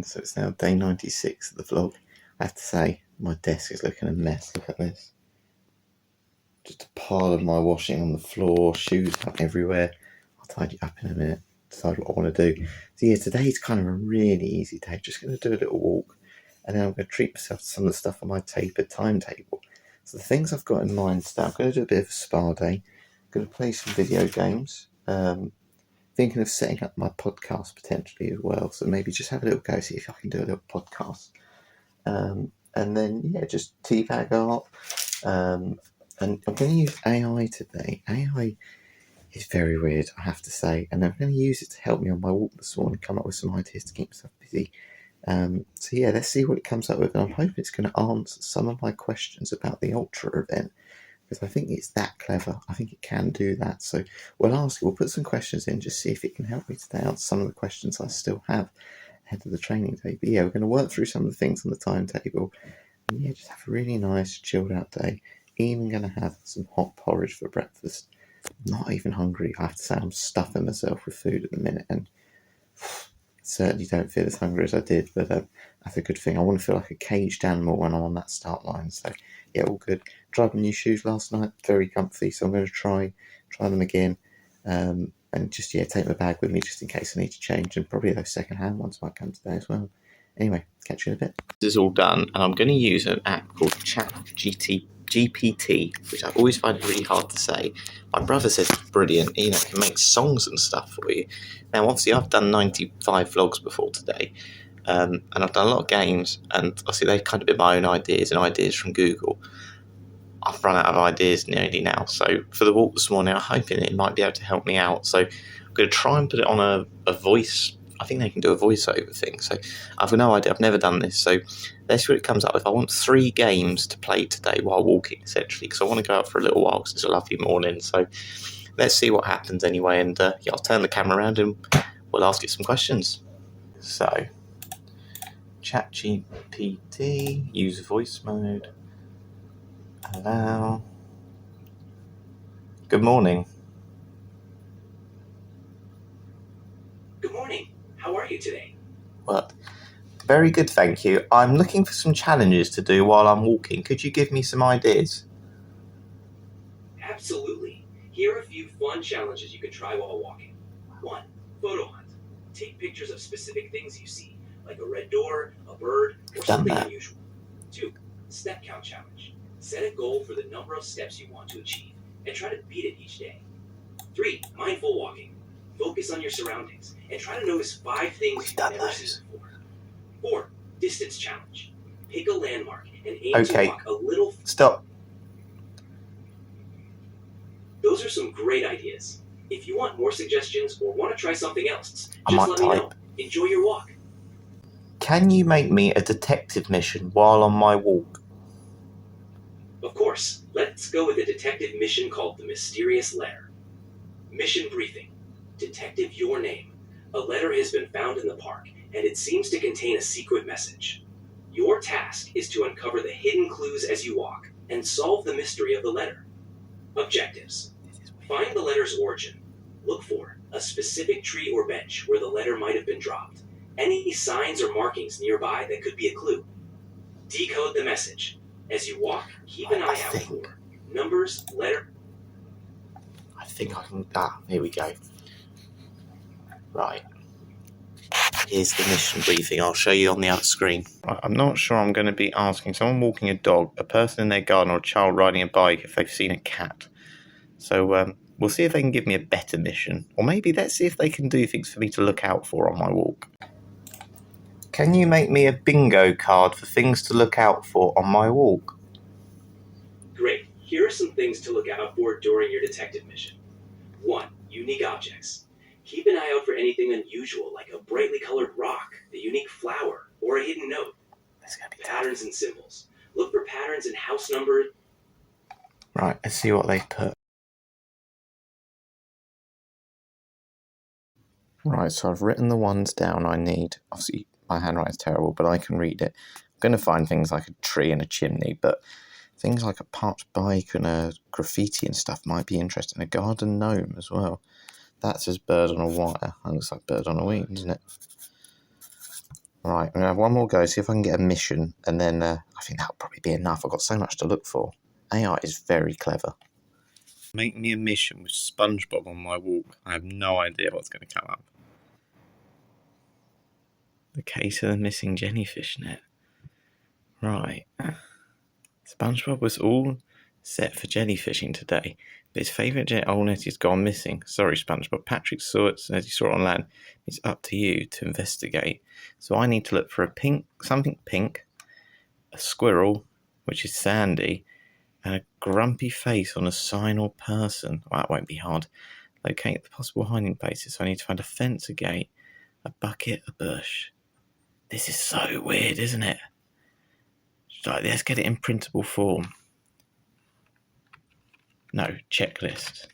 So it's now day 96 of the vlog. I have to say, my desk is looking a mess. Look at this. Just a pile of my washing on the floor, shoes out everywhere. I'll tidy it up in a minute, decide what I want to do. So yeah, today's kind of a really easy day. Just going to do a little walk, and then I'm going to treat myself to some of the stuff on my tapered timetable. So the things I've got in mind today, I'm going to do a bit of a spa day. I'm going to play some video games. Thinking of setting up my podcast potentially as well. So maybe just have a little go, see if I can do a little podcast. And then, yeah, just teabag art. And I'm going to use AI today. AI is very weird, I have to say. And I'm going to use it to help me on my walk this morning, come up with some ideas to keep myself busy. So yeah, let's see what it comes up with. And I'm hoping it's going to answer some of my questions about the Ultra event, because I think it's that clever. I think it can do that. So we'll put some questions in, just see if it can help me today answer some of the questions I still have ahead of the training day. But yeah, we're going to work through some of the things on the timetable, and yeah, just have a really nice chilled out day. Even going to have some hot porridge for breakfast. Not even hungry. I have to say, I'm stuffing myself with food at the minute, and certainly don't feel as hungry as I did, but that's a good thing. I want to feel like a caged animal when I'm on that start line. So yeah, all good. Tried my new shoes last night, very comfy, so I'm going to try them again, and just take my bag with me just in case I need to change, and probably those second-hand ones might come today as well. Anyway, catch you in a bit. This is all done, and I'm going to use an app called Chat GPT, which I always find it really hard to say. My brother says it's brilliant. It can make songs and stuff for you. Now, obviously, I've done 95 vlogs before today, and I've done a lot of games, and obviously they've kind of been my own ideas and ideas from Google. I've run out of ideas nearly now, so for the walk this morning, I'm hoping it might be able to help me out. So I'm going to try and put it on a voice. I think they can do a voiceover thing, so I've no idea. I've never done this, so let's see what it comes up with. I want 3 games to play today while walking, essentially, because I want to go out for a little while because it's a lovely morning. So let's see what happens anyway, and I'll turn the camera around and we'll ask it some questions. So, Chat GPT, use voice mode, allow. Good morning. Good morning. How are you today? Well, very good, thank you. I'm looking for some challenges to do while I'm walking. Could you give me some ideas? Absolutely. Here are a few fun challenges you can try while walking. 1. Photo hunt. Take pictures of specific things you see, like a red door, a bird, or something unusual. 2. Step count challenge. Set a goal for the number of steps you want to achieve, and try to beat it each day. 3. Mindful walking. Focus on your surroundings, and try to notice 5 things you've never seen before. 4. Distance challenge. Pick a landmark and aim to walk a little... Stop. Those are some great ideas. If you want more suggestions or want to try something else, just let me know. Enjoy your walk. Can you make me a detective mission while on my walk? Of course. Let's go with a detective mission called The Mysterious Letter. Mission briefing. Detective, your name. A letter has been found in the park, and it seems to contain a secret message. Your task is to uncover the hidden clues as you walk and solve the mystery of the letter. Objectives. Find the letter's origin. Look for a specific tree or bench where the letter might have been dropped. Any signs or markings nearby that could be a clue. Decode the message. As you walk, keep an eye out for numbers, letter. I think I can... here we go. Right. Here's the mission briefing. I'll show you on the other screen. I'm not sure I'm going to be asking someone walking a dog, a person in their garden, or a child riding a bike if they've seen a cat. So we'll see if they can give me a better mission. Or maybe let's see if they can do things for me to look out for on my walk. Can you make me a bingo card for things to look out for on my walk? Great. Here are some things to look out for during your detective mission. 1. Unique objects. Keep an eye out for anything unusual, like a brightly colored rock, a unique flower, or a hidden note. Patterns and symbols. Look for patterns in house number. Right, let's see what they've put. Right, so I've written the ones down I need. Obviously, my handwriting's terrible, but I can read it. I'm going to find things like a tree and a chimney, but things like a parked bike and a graffiti and stuff might be interesting. A garden gnome as well. That says bird on a wire. That looks like bird on a wing, doesn't it? Right, I'm going to have one more go, see if I can get a mission, and then I think that'll probably be enough. I've got so much to look for. AI is very clever. Make me a mission with SpongeBob on my walk. I have no idea what's going to come up. The case of the missing jellyfish net. Right. SpongeBob was all set for jellyfishing today, but his favourite net has gone missing. Sorry, SpongeBob. Patrick saw it as he saw it on land. It's up to you to investigate. So I need to look for something pink, a squirrel, which is Sandy, and a grumpy face on a sign or person. Well, that won't be hard. Locate the possible hiding places. So I need to find a fence, a gate, a bucket, a bush. This is so weird, isn't it? Right, let's get it in printable form. No, checklist.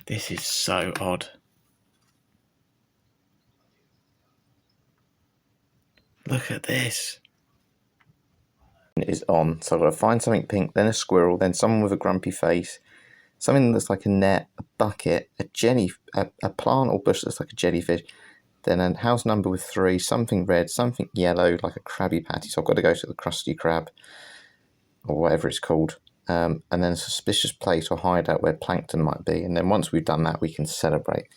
This is so odd. Look at this. It is on. So I've got to find something pink, then a squirrel, then someone with a grumpy face, something that looks like a net, a bucket, a plant or bush that looks like a jellyfish, then a house number with 3, something red, something yellow, like a Krabby Patty. So I've got to go to the Krusty Krab, or whatever it's called. And then a suspicious place or hideout where plankton might be. And then once we've done that, we can celebrate.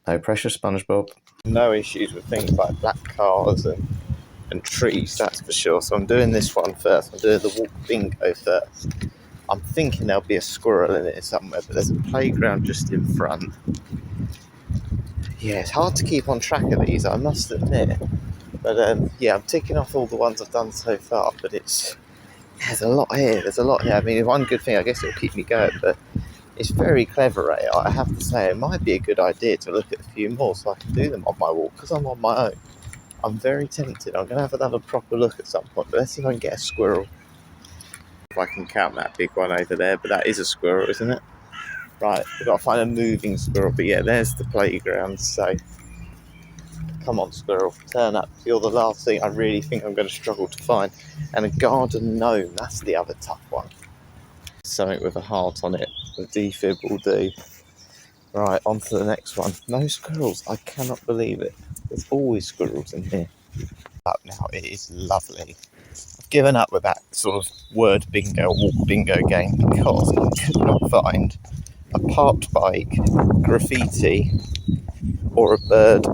No pressure, SpongeBob. No issues with things like black cars and trees, that's for sure. So I'm doing this one first. I'm doing the walk bingo first. I'm thinking there'll be a squirrel in it somewhere, but there's a playground just in front. Yeah, it's hard to keep on track of these, I must admit. But yeah, I'm ticking off all the ones I've done so far, but there's a lot here. I mean, one good thing, I guess it'll keep me going, but it's very clever AI. I have to say, it might be a good idea to look at a few more so I can do them on my walk, because I'm on my own. I'm very tempted. I'm going to have another proper look at some point, but let's see if I can get a squirrel. If I can count that big one over there, but that is a squirrel, isn't it? Right, we've got to find a moving squirrel, but yeah, there's the playground, so come on, squirrel, turn up. You're the last thing I really think I'm going to struggle to find. And a garden gnome, that's the other tough one. Something with a heart on it, the defib will do. Right, on to the next one. No squirrels, I cannot believe it. There's always squirrels in here. Up now, it is lovely. I've given up with that sort of word bingo, walk bingo game because I could not find a parked bike, graffiti, or a bird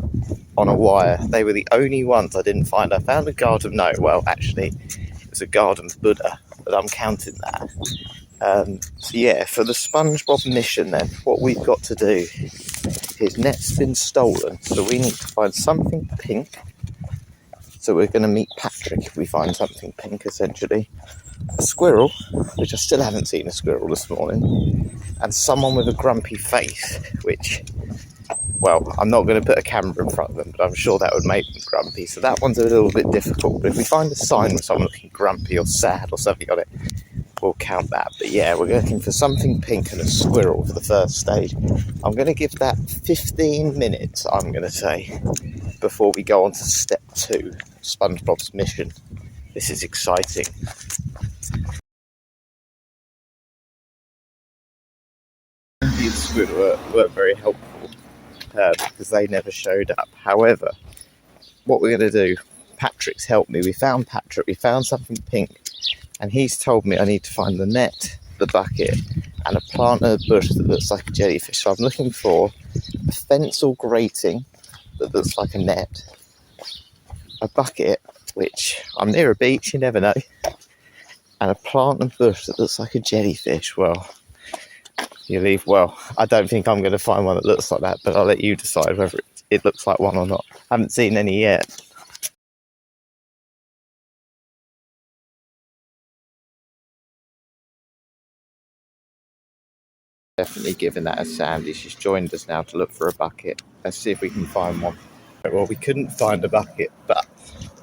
on a wire. They were the only ones I didn't find. I found a garden, no, well, actually, it was a garden Buddha, but I'm counting that. So yeah, for the SpongeBob mission then, what we've got to do, his net's been stolen, so we need to find something pink. So we're going to meet Patrick if we find something pink, essentially. A squirrel, which I still haven't seen a squirrel this morning, and someone with a grumpy face, which, well, I'm not going to put a camera in front of them, but I'm sure that would make them grumpy. So that one's a little bit difficult. But if we find a sign with someone looking grumpy or sad or something on it, we'll count that. But yeah, we're looking for something pink and a squirrel for the first stage. I'm going to give that 15 minutes, I'm going to say, before we go on to step 2, SpongeBob's mission. This is exciting. The squirrel weren't very helpful because they never showed up. However, what we're going to do, Patrick's helped me. We found Patrick, we found something pink, and he's told me I need to find the net, the bucket, and a plant and a bush that looks like a jellyfish. So I'm looking for a fence or grating that looks like a net, a bucket, which I'm near a beach, you never know, and a plant and bush that looks like a jellyfish. Well, I don't think I'm going to find one that looks like that, but I'll let you decide whether it looks like one or not. I haven't seen any yet. Definitely giving that a Sandy. She's joined us now to look for a bucket. Let's see if we can find one. Well, we couldn't find a bucket, but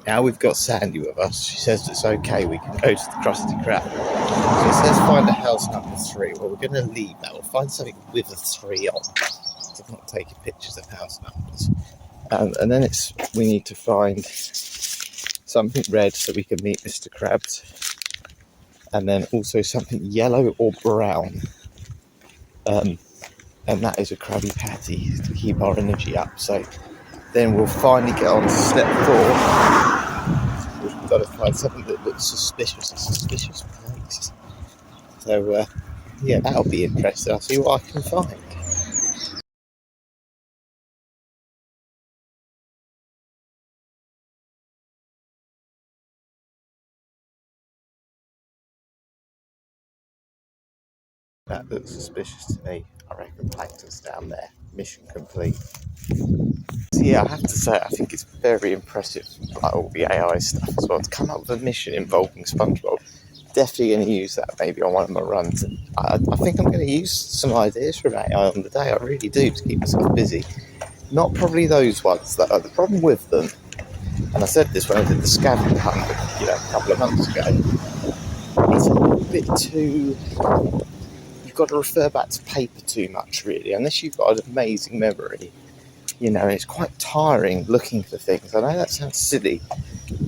now we've got Sandy with us. She says it's okay, we can go to the Krusty Krab. So it says find a house number 3. Well, we're going to leave that. We'll find something with a 3 on. So I'm not taking pictures of house numbers. And then we need to find something red so we can meet Mr. Krabs. And then also something yellow or brown. and that is a Krabby Patty to keep our energy up. So then we'll finally get on to step 4. We've got to find something that looks suspicious, a suspicious place. So yeah, that'll be interesting. I'll see what I can find. That looks suspicious to me. I reckon plankton's down there. Mission complete. So yeah, I have to say, I think it's very impressive, like all the AI stuff as well. To come up with a mission involving SpongeBob, definitely going to use that maybe on one of my runs. And I think I'm going to use some ideas from AI on the day. I really do, to keep myself busy. Not probably those ones that are the problem with them. And I said this when I did the scavenger hunt, a couple of months ago. It's a little bit too. You've got to refer back to paper too much, really, unless you've got an amazing memory. It's quite tiring looking for things. I know that sounds silly,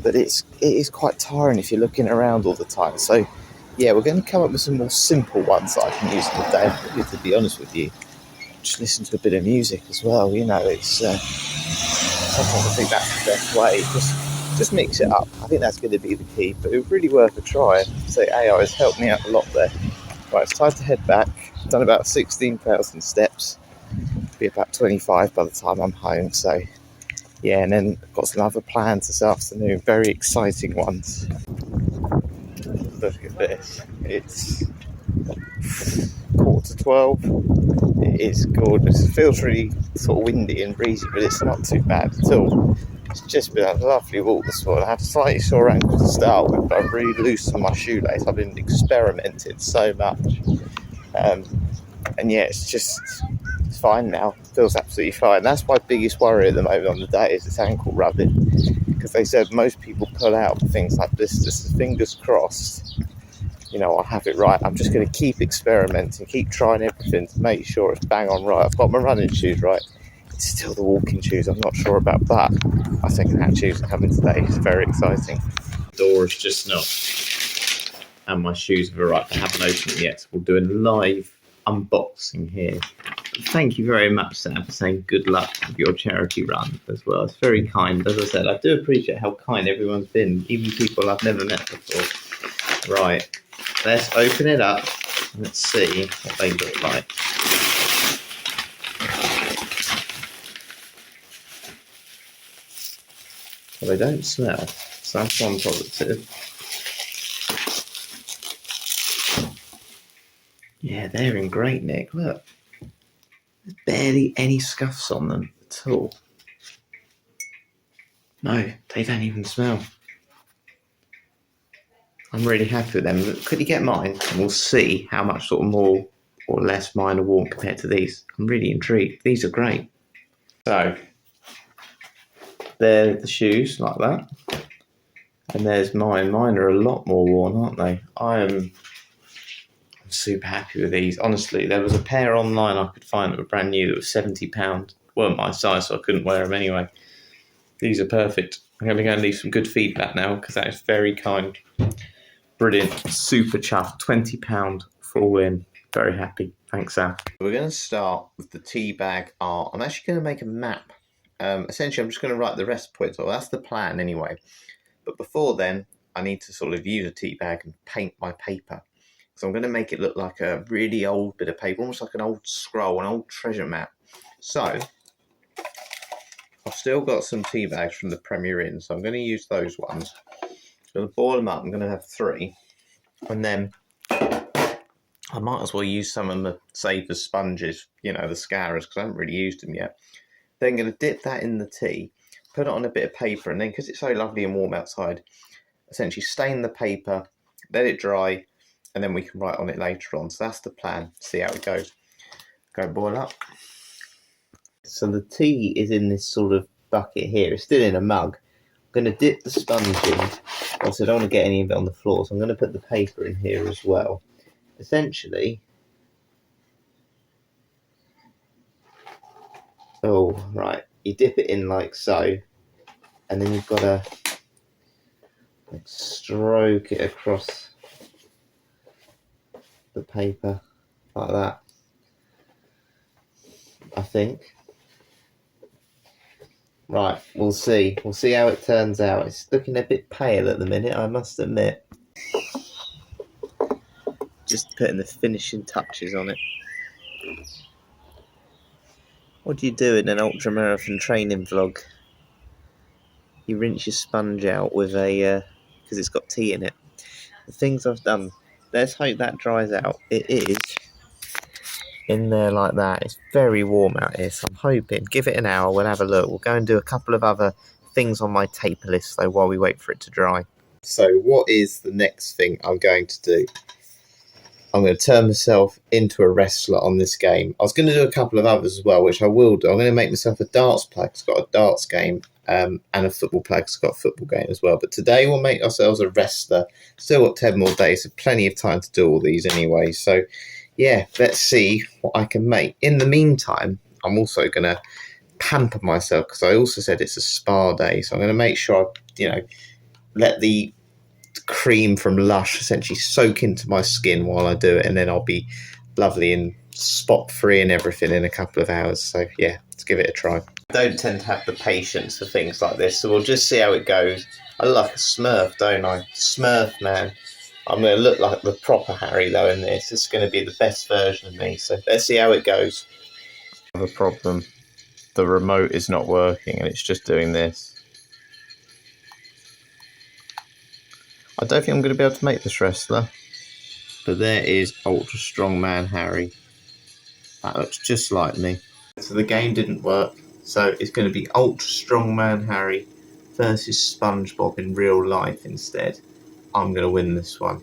but it is quite tiring if you're looking around all the time. So, yeah, we're going to come up with some more simple ones that I can use in the day. To be honest with you, just listen to a bit of music as well. It's sometimes I think that's the best way. Just mix it up. I think that's going to be the key. But it's really worth a try. So AI has helped me out a lot there. Right, it's time to head back. I've done about 16,000 steps. Be about 25 by the time I'm home. So yeah, and then I've got some other plans this afternoon, very exciting ones. Look at this, it's 11:45. It is gorgeous. It feels really sort of windy and breezy, but it's not too bad at all. It's just been a lovely walk this morning. I had slightly sore ankles to start with, but I've really loosened my shoelace. I've been experimenting so much. And yeah, it's fine now. It feels absolutely fine. That's my biggest worry at the moment on the day, is this ankle rubbing. Because they said most people pull out things like this. Just fingers crossed, I'll have it right. I'm just going to keep experimenting, keep trying everything to make sure it's bang on right. I've got my running shoes right. It's still the walking shoes I'm not sure about, but I think that shoes are coming today. It's very exciting. The door is just not, and my shoes have arrived. I haven't opened it yet, so we'll do a live unboxing here. Thank you very much, Sam, for saying good luck with your charity run as well. It's very kind. As I said, I do appreciate how kind everyone's been, even people I've never met before. Right, let's open it up. Let's see what they look like. Well, they don't smell, so that's one positive. Yeah, they're in great nick. Look, there's barely any scuffs on them at all. No, they don't even smell. I'm really happy with them. Could you get mine? And we'll see how much sort of more or less mine are warm compared to these. I'm really intrigued. These are great. So, they're the shoes, like that. And there's mine. Mine are a lot more worn, aren't they? I'm super happy with these. Honestly, there was a pair online I could find that were brand new that was £70. Weren't my size, so I couldn't wear them anyway. These are perfect. I'm going to go and leave some good feedback now, because that is very kind. Brilliant. Super chuffed. £20 for all in. Very happy. Thanks, Sam. We're going to start with the tea bag art. I'm actually going to make a map. Essentially, I'm just going to write the recipe. So that's the plan anyway. But before then, I need to sort of use a tea bag and paint my paper. So I'm going to make it look like a really old bit of paper, almost like an old scroll, an old treasure map. So I've still got some tea bags from the Premier Inn, so I'm going to use those ones. I'm going to boil them up. I'm going to have 3. And then I might as well use some of them, save the sponges, the scourers, because I haven't really used them yet. Then I'm going to dip that in the tea, put it on a bit of paper, and then, because it's so lovely and warm outside, essentially stain the paper, let it dry, and then we can write on it later on. So that's the plan. See how it goes. Go boil up. So the tea is in this sort of bucket here. It's still in a mug. I'm going to dip the sponge in. Also, I don't want to get any of it on the floor, so I'm going to put the paper in here as well. Essentially, right, you dip it in like so, and then you've got to stroke it across the paper like that. I think. Right, we'll see. We'll see how it turns out. It's looking a bit pale at the minute, I must admit. Just putting the finishing touches on it. What do you do in an ultramarathon training vlog? You rinse your sponge out with a, because it's got tea in it. The things I've done, let's hope that dries out. It is in there like that. It's very warm out here, so I'm hoping, give it an hour, we'll have a look. We'll go and do a couple of other things on my taper list though while we wait for it to dry. So what is the next thing I'm going to do? I'm going to turn myself into a wrestler on this game. I was going to do a couple of others as well, which I will do. I'm going to make myself a darts player. It's got a darts game, and a football player. It's got a football game as well. But today we'll make ourselves a wrestler. Still got 10 more days, so plenty of time to do all these anyway. So yeah, let's see what I can make. In the meantime, I'm also going to pamper myself because I also said it's a spa day. So I'm going to make sure I, let the cream from Lush essentially soak into my skin while I do it, and then I'll be lovely and spot free and everything in a couple of hours. So yeah, let's give it a try. I don't tend to have the patience for things like this, so we'll just see how it goes. I look like a Smurf, don't I? Smurf man. I'm going to look like the proper Harry though in this. It's going to be the best version of me, so let's see how it goes. I have a problem. The remote is not working and it's just doing this. I don't think I'm going to be able to make this wrestler. But there is Ultra Strongman Harry. That looks just like me. So the game didn't work. So it's going to be Ultra Strongman Harry versus SpongeBob in real life instead. I'm going to win this one.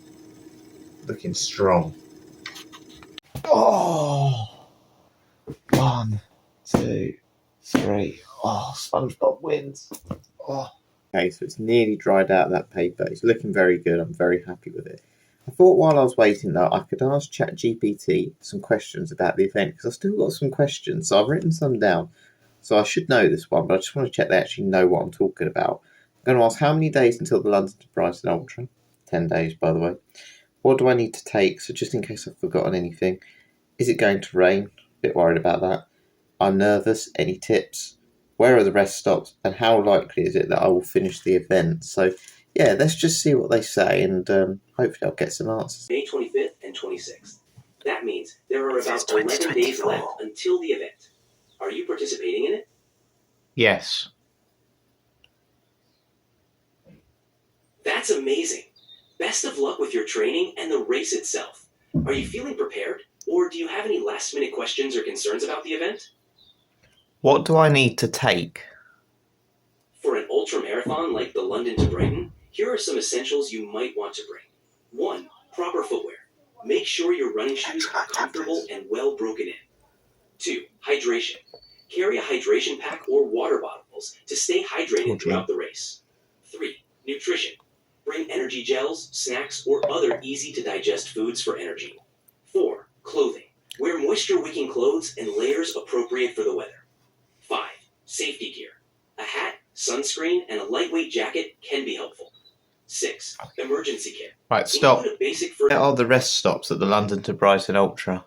Looking strong. Oh! 1, 2, 3. Oh, SpongeBob wins. Oh. Okay, so it's nearly dried out that paper. It's looking very good. I'm very happy with it. I thought while I was waiting though, I could ask Chat GPT some questions about the event because I've still got some questions. So I've written some down. So I should know this one, but I just want to check they actually know what I'm talking about. I'm going to ask how many days until the London2Brighton Ultra? 10 days, by the way. What do I need to take? So just in case I've forgotten anything. Is it going to rain? A bit worried about that. I'm nervous. Any tips? Where are the rest stops? And how likely is it that I will finish the event? So yeah, let's just see what they say, and hopefully I'll get some answers. May 25th and 26th. That means there are about 11 days left until the event. Are you participating in it? Yes. That's amazing. Best of luck with your training and the race itself. Are you feeling prepared, or do you have any last-minute questions or concerns about the event? What do I need to take? For an ultra-marathon like the London2Brighton, here are some essentials you might want to bring. 1. Proper footwear. Make sure your running shoes are comfortable and well broken in. 2. Hydration. Carry a hydration pack or water bottles to stay hydrated throughout the race. 3. Nutrition. Bring energy gels, snacks, or other easy-to-digest foods for energy. 4. Clothing. Wear moisture-wicking clothes and layers appropriate for the weather. 5. Safety gear. A hat, sunscreen, and a lightweight jacket can be helpful. 6. Emergency kit. Right, stop. Include a basic Where are the rest stops at the London2Brighton Ultra?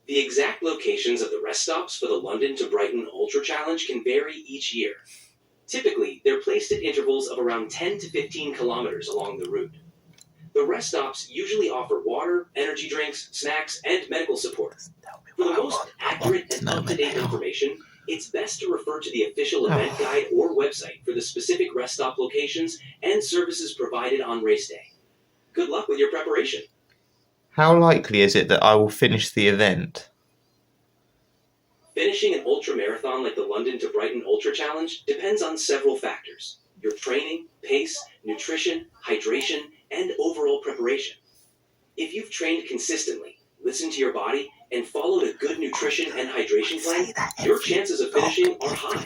The exact locations of the rest stops for the London2Brighton Ultra Challenge can vary each year. Typically, they're placed at intervals of around 10 to 15 kilometers along the route. The rest stops usually offer water, energy drinks, snacks, and medical support. For the most accurate and up-to-date information, it's best to refer to the official event guide or website for the specific rest stop locations and services provided on race day. Good luck with your preparation. How likely is it that I will finish the event? Finishing an ultra marathon like the London2Brighton Ultra Challenge depends on several factors: your training, pace, nutrition, hydration, and overall preparation. If you've trained consistently, listened to your body, and followed a good nutrition and hydration plan, your chances of finishing are high.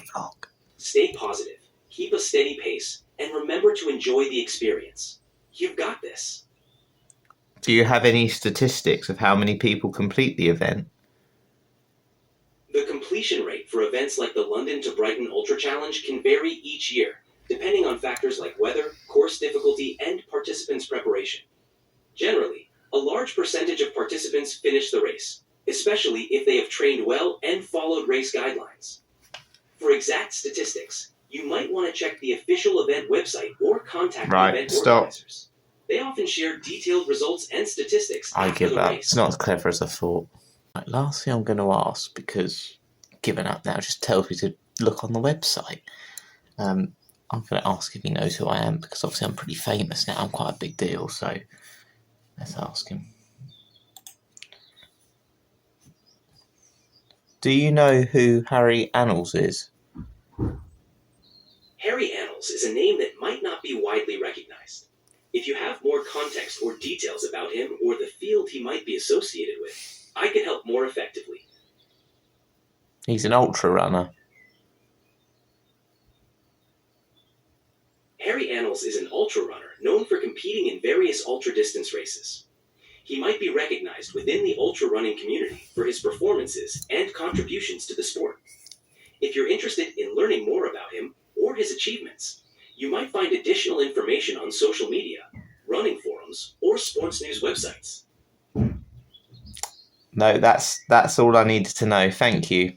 Stay positive, keep a steady pace, and remember to enjoy the experience. You've got this. Do you have any statistics of how many people complete the event? The completion rate for events like the London2Brighton Ultra Challenge can vary each year, depending on factors like weather, course difficulty, and participants' preparation. Generally, a large percentage of participants finish the race, especially if they have trained well and followed race guidelines. For exact statistics, you might want to check the official event website or contact the event organizers. They often share detailed results and statistics after the race. It's not as clever as I thought. Right, last thing I'm going to ask, because giving up now just tells me to look on the website. I'm going to ask if he knows who I am, because obviously I'm pretty famous now. I'm quite a big deal, so let's ask him. Do you know who Harry Annals is? Harry Annals is a name that might not be widely recognized. If you have more context or details about him or the field he might be associated with, I can help more effectively. He's an ultra runner. Harry Annals is an ultra runner known for competing in various ultra distance races. He might be recognized within the ultra running community for his performances and contributions to the sport. If you're interested in learning more about him or his achievements, you might find additional information on social media, running forums, or sports news websites. No, that's all I needed to know. Thank you.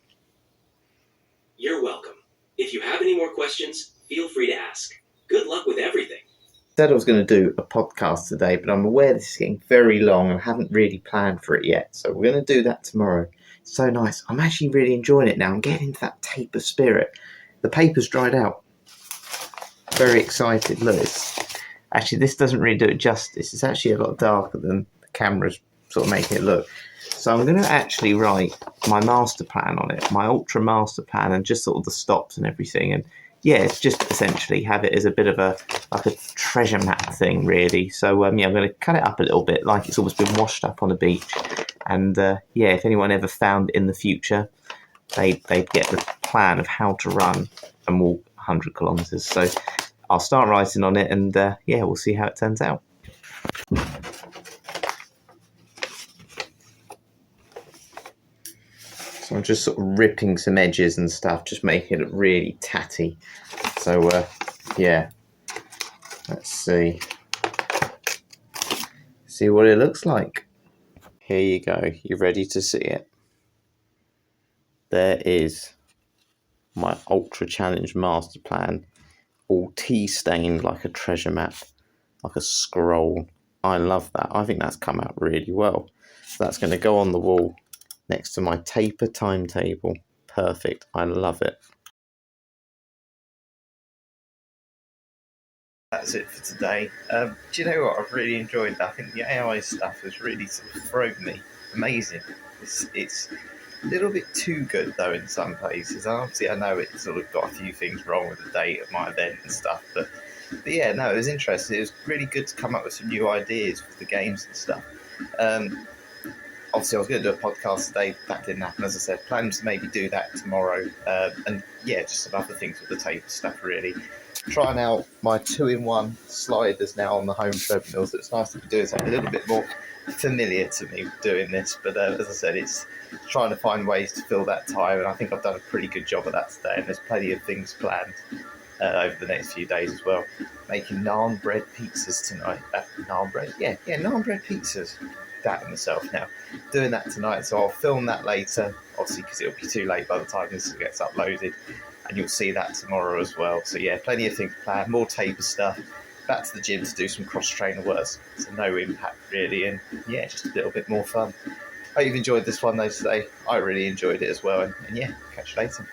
You're welcome. If you have any more questions, feel free to ask. Good luck with everything. I said I was going to do a podcast today, but I'm aware this is getting very long and I haven't really planned for it yet. So we're going to do that tomorrow. It's so nice. I'm actually really enjoying it now. I'm getting into that taper spirit. The paper's dried out. Very excited. Look, actually, this doesn't really do it justice. It's actually a lot darker than the camera's sort of making it look. So I'm going to actually write my master plan on it, my ultra master plan, and just sort of the stops and everything. And yeah, it's just essentially have it as a bit of a treasure map thing, really. So I'm going to cut it up a little bit, like it's always been washed up on a beach. And if anyone ever found in the future, they'd get the plan of how to run and walk 100 kilometres. So I'll start writing on it, and we'll see how it turns out. So I'm just sort of ripping some edges and stuff, just making it look really tatty. So let's see what it looks like. Here you go. You ready to see it? There is my Ultra Challenge Master Plan, all tea-stained like a treasure map, like a scroll. I love that. I think that's come out really well. So that's going to go on the wall next to my taper timetable. Perfect. I love it. That's it for today. Do you know what? I've really enjoyed that. I think the AI stuff has really sort of thrown me. Amazing. It's a little bit too good, though, in some places. Obviously, I know it sort of got a few things wrong with the date of my event and stuff, but yeah, no, it was interesting. It was really good to come up with some new ideas for the games and stuff. Obviously, I was going to do a podcast today. That didn't happen, as I said. Plans to maybe do that tomorrow. And yeah, just some other things with the taper stuff, really. Trying out my 2-in-1 sliders now on the home treadmill. So it's nice to be doing something a little bit more familiar to me doing this. But as I said, it's trying to find ways to fill that time. And I think I've done a pretty good job of that today. And there's plenty of things planned over the next few days as well. Making naan bread pizzas tonight. Naan bread? Yeah, naan bread pizzas. That in myself now. Doing that tonight, so I'll film that later, obviously, because it'll be too late by the time this gets uploaded, and you'll see that tomorrow as well. So yeah, plenty of things planned, more taper stuff, back to the gym to do some cross-trainer work, so no impact really, and yeah, just a little bit more fun. Hope you've enjoyed this one though today. I really enjoyed it as well, and yeah, catch you later.